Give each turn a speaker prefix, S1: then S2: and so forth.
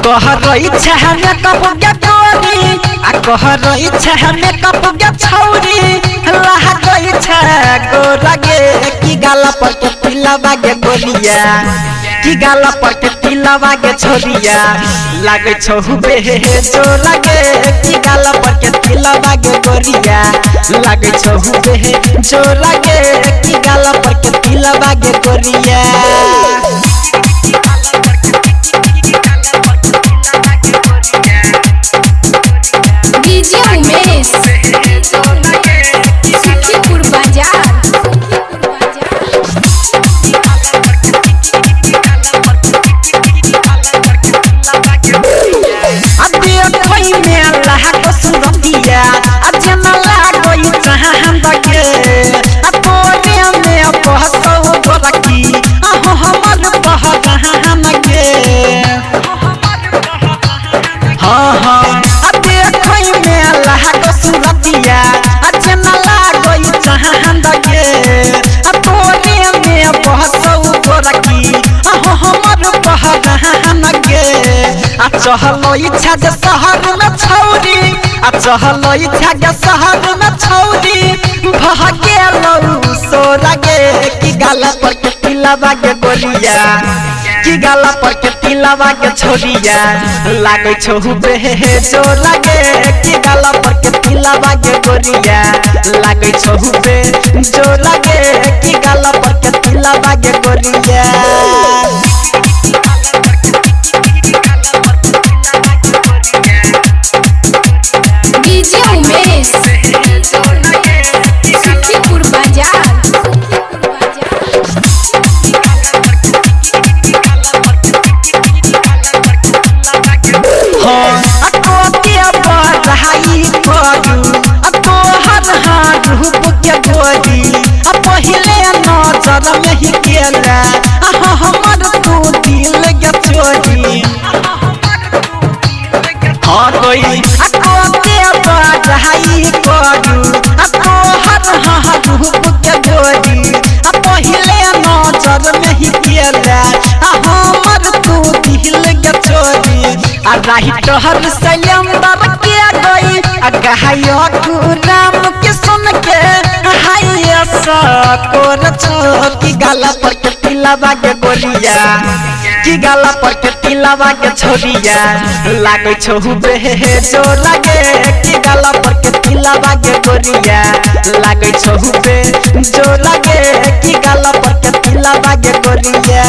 S1: कहर इच्छा हमें कब गे तोरी आ कहर इच्छा हमें कब गे छौरी लाह इच्छा गोरा गे की गाला पर के पिलवा गे गोलिया की गाला पर के पिलवा गे छोरिया लागे छहु बे जो लागे की गाला पर के पिलवा गे गोरिया लागे छहु बे जो लागे की गाला पर के पिलवा गे गोरिया चहलो इच्छा के शहर में छौरी आ चहलो इच्छा के शहर में छौरी भागे लऊ सो लगे की गाला पर के पिलवा के गोलिया की गाला पर के पिलवा के छोरिया लागे छहु बे जो लागे की गाला पर के पिलवा के गोरिया लागे छहु बे जो लागे की गाला पर के पिलवा के गोरिया राहिटहर सयंबर के गई अगहायो गुराम के सुन के हाय सकोर छो की गाला पर के पिलवा के गोलिया की गाला पर के पिलवा के छोरिया लागे छहु बे जो लागे की गाला पर के पिलवा के गोरिया लागे छहु बे जो लागे की गाला पर के पिलवा के गोरिया।